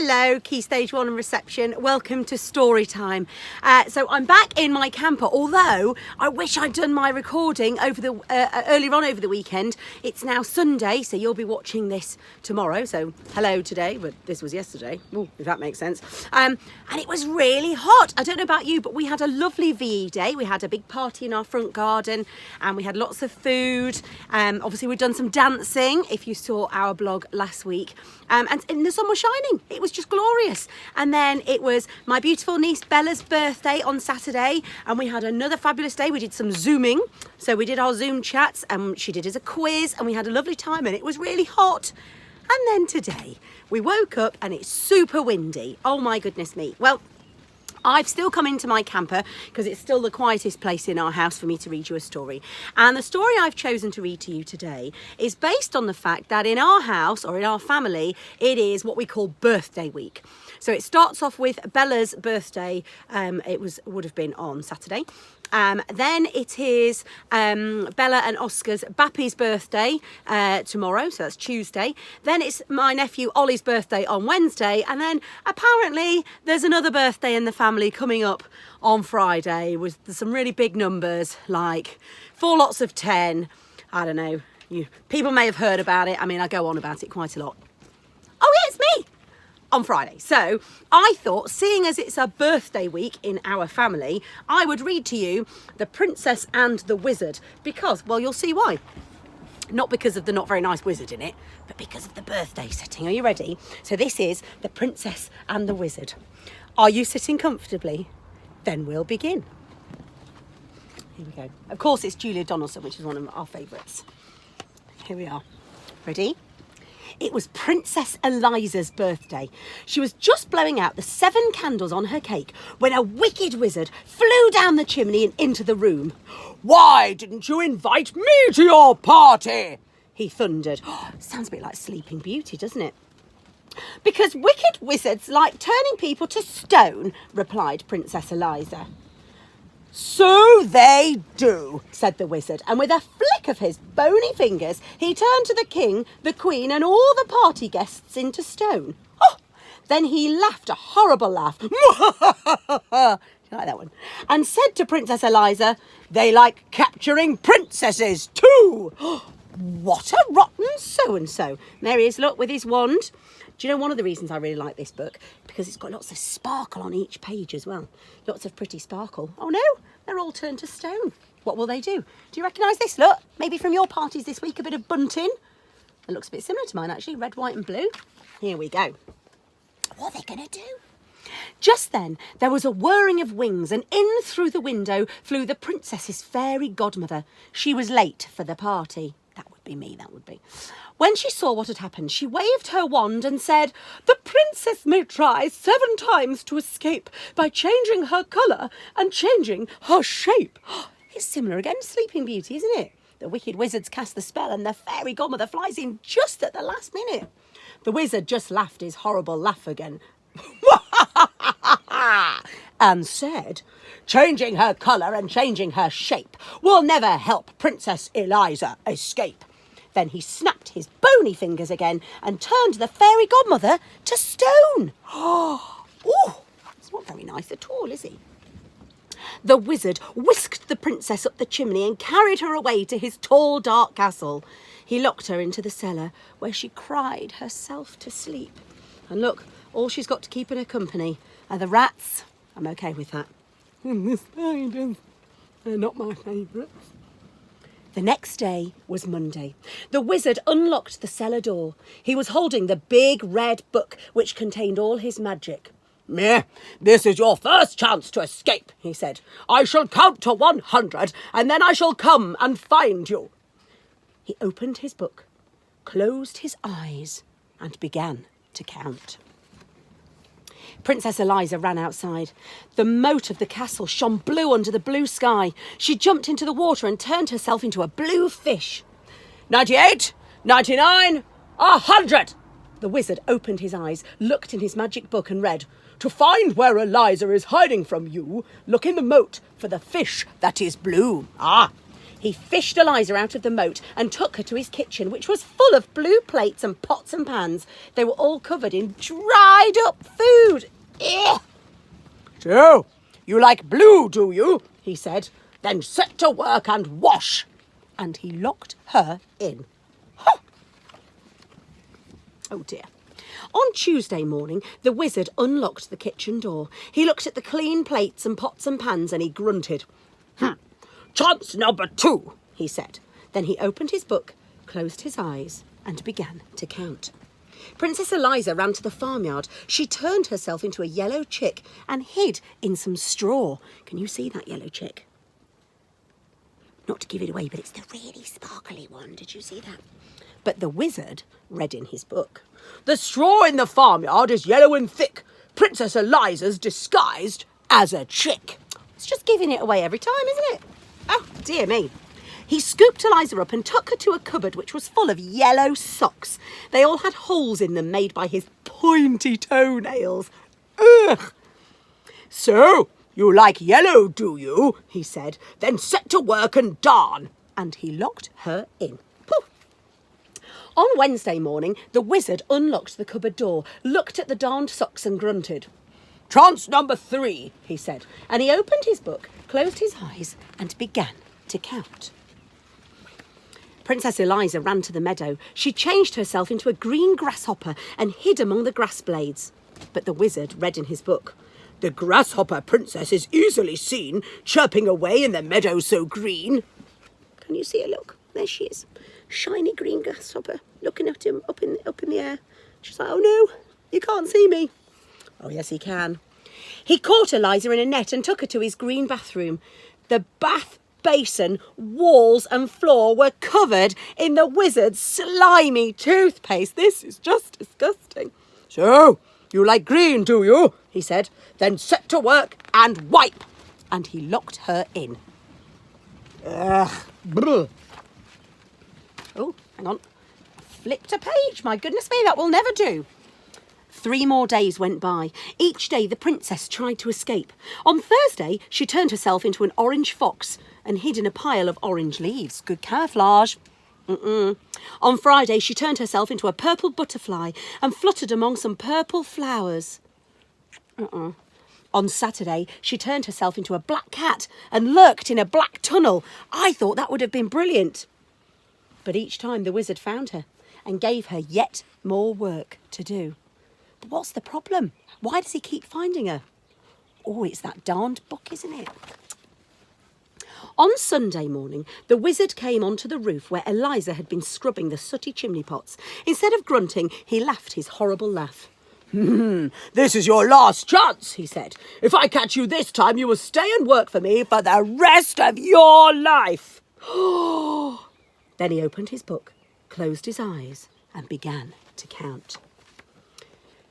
Hello, Key Stage 1 and reception. Welcome to story time. So I'm back in my camper, although I wish I'd done my recording over the earlier on over the weekend. It's now Sunday, so you'll be watching this tomorrow. So hello today, but this was yesterday, if that makes sense. And it was really hot. I don't know about you, but we had a lovely VE day. We had a big party in our front garden and we had lots of food. Obviously we've done some dancing, if you saw our blog last week. And the sun was shining. It was just glorious. And then it was my beautiful niece Bella's birthday on Saturday, and we had another fabulous day. We did some Zooming. So we did our Zoom chats, and she did as a quiz, and we had a lovely time, and it was really hot. And then today we woke up and it's super windy. Oh my goodness me. Well, I've still come into my camper because it's still the quietest place in our house for me to read you a story. And the story I've chosen to read to you today is based on the fact that in our house or in our family, it is what we call birthday week. So it starts off with Bella's birthday. Would have been on Saturday. Then it is Bella and Oscar's Bappy's birthday tomorrow, so that's Tuesday. Then it's my nephew Ollie's birthday on Wednesday, and then apparently there's another birthday in the family coming up on Friday with some really big numbers, like 4 lots of 10. I don't know. People may have heard about it. I mean, I go on about it quite a lot. Oh yeah, it's me! On Friday. So I thought, seeing as it's a birthday week in our family, I would read to you The Princess and the Wizard because, well, you'll see why. Not because of the not very nice wizard in it, but because of the birthday setting. Are you ready? So this is The Princess and the Wizard. Are you sitting comfortably? Then we'll begin. Here we go. Of course, it's Julia Donaldson, which is one of our favourites. Here we are. Ready? It was Princess Eliza's birthday. She was just blowing out the 7 candles on her cake when a wicked wizard flew down the chimney and into the room. "Why didn't you invite me to your party?" he thundered. Sounds a bit like Sleeping Beauty, doesn't it? "Because wicked wizards like turning people to stone," replied Princess Eliza. "So they do," said the wizard, and with a flick of his bony fingers, he turned to the king, the queen, and all the party guests into stone. Then he laughed a horrible laugh. I like that one. And said to Princess Eliza, "They like capturing princesses too." What a rotten so-and-so. There he is, look, with his wand. Do you know one of the reasons I really like this book? Because it's got lots of sparkle on each page as well. Lots of pretty sparkle. Oh no, they're all turned to stone. What will they do? Do you recognise this? Look, maybe from your parties this week, a bit of bunting. It looks a bit similar to mine actually, red, white and blue. Here we go. What are they going to do? Just then, there was a whirring of wings, and in through the window flew the princess's fairy godmother. She was late for the party. That would be me, that would be. When she saw what had happened, she waved her wand and said, "The princess may try 7 times to escape by changing her colour and changing her shape." It's similar again to Sleeping Beauty, isn't it? The wicked wizards cast the spell and the fairy godmother flies in just at the last minute. The wizard just laughed his horrible laugh again and said, "Changing her colour and changing her shape will never help Princess Eliza escape." Then he snapped his bony fingers again and turned the fairy godmother to stone. It's not very nice at all, is he? The wizard whisked the princess up the chimney and carried her away to his tall, dark castle. He locked her into the cellar, where she cried herself to sleep. And look, all she's got to keep in her company are the rats. I'm okay with that. And the spiders. They're not my favourites. The next day was Monday. The wizard unlocked the cellar door. He was holding the big red book which contained all his magic. "This is your first chance to escape," he said. "I shall count to 100 and then I shall come and find you." He opened his book, closed his eyes and began to count. Princess Eliza ran outside. The moat of the castle shone blue under the blue sky. She jumped into the water and turned herself into a blue fish. 98, 99, 100. The wizard opened his eyes, looked in his magic book and read, "To find where Eliza is hiding from you, look in the moat for the fish that is blue." He fished Eliza out of the moat and took her to his kitchen, which was full of blue plates and pots and pans. They were all covered in dried up food. Ugh. "So, you like blue, do you?" he said. "Then set to work and wash." And he locked her in. Huh. Oh dear. On Tuesday morning, the wizard unlocked the kitchen door. He looked at the clean plates and pots and pans and he grunted. "Chance number 2, he said. Then he opened his book, closed his eyes and began to count. Princess Eliza ran to the farmyard. She turned herself into a yellow chick and hid in some straw. Can you see that yellow chick? Not to give it away, but it's the really sparkly one. Did you see that? But the wizard read in his book. "The straw in the farmyard is yellow and thick. Princess Eliza's disguised as a chick." It's just giving it away every time, isn't it? Oh, dear me. He scooped Eliza up and took her to a cupboard which was full of yellow socks. They all had holes in them made by his pointy toenails. Ugh! "So, you like yellow, do you?" he said. "Then set to work and darn." And he locked her in. Poof. On Wednesday morning, the wizard unlocked the cupboard door, looked at the darned socks and grunted. "Chance number 3, he said. And he opened his book, closed his eyes and began to count. Princess Eliza ran to the meadow. She changed herself into a green grasshopper and hid among the grass blades. But the wizard read in his book. "The grasshopper princess is easily seen, chirping away in the meadow so green." Can you see her? Look, there she is. Shiny green grasshopper, looking at him up in the air. She's like, "Oh no, you can't see me." Oh yes, he can. He caught Eliza in a net and took her to his green bathroom. The bath basin, walls and floor were covered in the wizard's slimy toothpaste. This is just disgusting. "So, you like green, do you?" he said. "Then set to work and wipe." And he locked her in. Ugh. Brr. Oh, hang on. Flipped a page. My goodness me, that will never do. 3 more days went by. Each day the princess tried to escape. On Thursday, she turned herself into an orange fox and hid in a pile of orange leaves. Good camouflage. On Friday, she turned herself into a purple butterfly and fluttered among some purple flowers. On Saturday, she turned herself into a black cat and lurked in a black tunnel. I thought that would have been brilliant. But each time the wizard found her and gave her yet more work to do. But what's the problem? Why does he keep finding her? Oh, it's that darned book, isn't it? On Sunday morning, the wizard came onto the roof where Eliza had been scrubbing the sooty chimney pots. Instead of grunting, he laughed his horrible laugh. "This is your last chance," he said. "If I catch you this time, you will stay and work for me for the rest of your life." Then he opened his book, closed his eyes and began to count.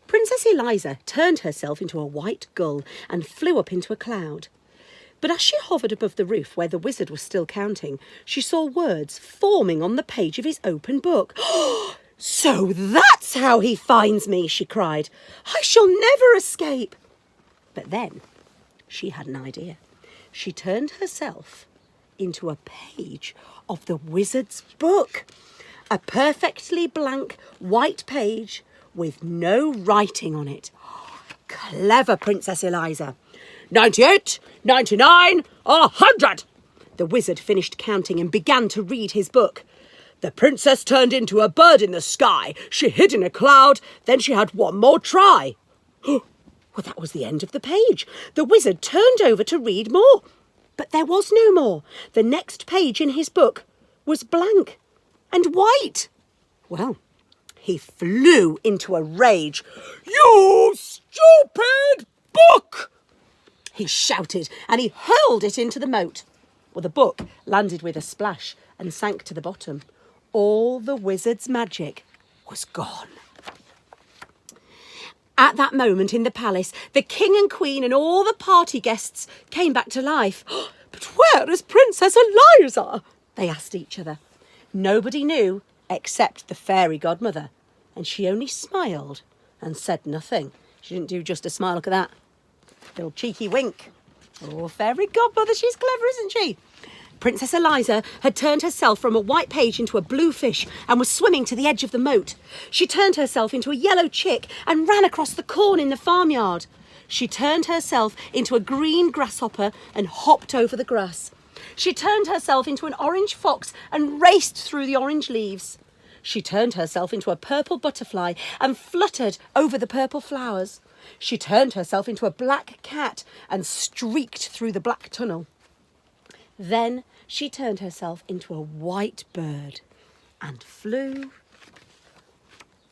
Princess Eliza turned herself into a white gull and flew up into a cloud. But as she hovered above the roof where the wizard was still counting, she saw words forming on the page of his open book. "So that's how he finds me," she cried. "I shall never escape." But then she had an idea. She turned herself into a page of the wizard's book. A perfectly blank white page with no writing on it. Clever Princess Eliza. 98, 99, 100. The wizard finished counting and began to read his book. The princess turned into a bird in the sky. She hid in a cloud. Then she had one more try. Well, that was the end of the page. The wizard turned over to read more. But there was no more. The next page in his book was blank and white. Well, he flew into a rage. "You stupid book!" he shouted, and he hurled it into the moat. Well, the book landed with a splash and sank to the bottom. All the wizard's magic was gone. At that moment in the palace, the king and queen and all the party guests came back to life. "But where is Princess Eliza?" they asked each other. Nobody knew except the fairy godmother, and she only smiled and said nothing. She didn't do just a smile. Look at that. Little cheeky wink. Oh, fairy godmother, she's clever, isn't she? Princess Eliza had turned herself from a white page into a blue fish and was swimming to the edge of the moat. She turned herself into a yellow chick and ran across the corn in the farmyard. She turned herself into a green grasshopper and hopped over the grass. She turned herself into an orange fox and raced through the orange leaves. She turned herself into a purple butterfly and fluttered over the purple flowers. She turned herself into a black cat and streaked through the black tunnel. Then she turned herself into a white bird and flew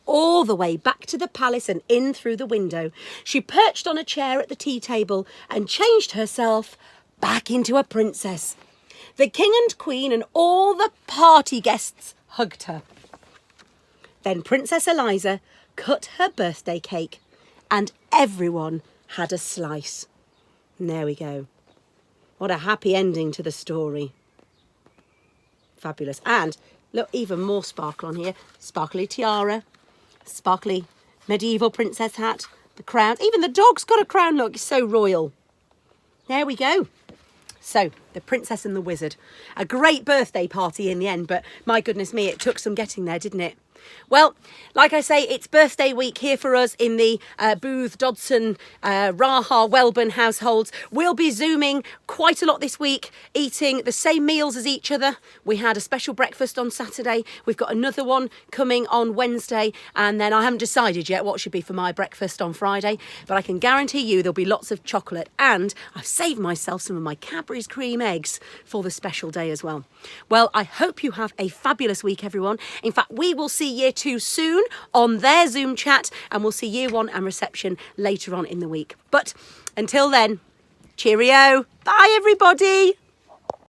all the way back to the palace and in through the window. She perched on a chair at the tea table and changed herself back into a princess. The king and queen and all the party guests hugged her. Then Princess Eliza cut her birthday cake and everyone had a slice. And there we go. What a happy ending to the story. Fabulous. And look, even more sparkle on here. Sparkly tiara, sparkly medieval princess hat, the crown. Even the dog's got a crown, look, it's so royal. There we go. So, the Princess and the Wizard. A great birthday party in the end, but my goodness me, it took some getting there, didn't it? Well, like I say, it's birthday week here for us in the Booth, Dodson, Raha, Welburn households. We'll be Zooming quite a lot this week, eating the same meals as each other. We had a special breakfast on Saturday. We've got another one coming on Wednesday. And then I haven't decided yet what should be for my breakfast on Friday. But I can guarantee you there'll be lots of chocolate. And I've saved myself some of my Cadbury's cream eggs for the special day as well. Well, I hope you have a fabulous week, everyone. In fact, we will see Year 2 soon on their Zoom chat, and we'll see Year 1 and reception later on in the week. But until then, cheerio. Bye, everybody.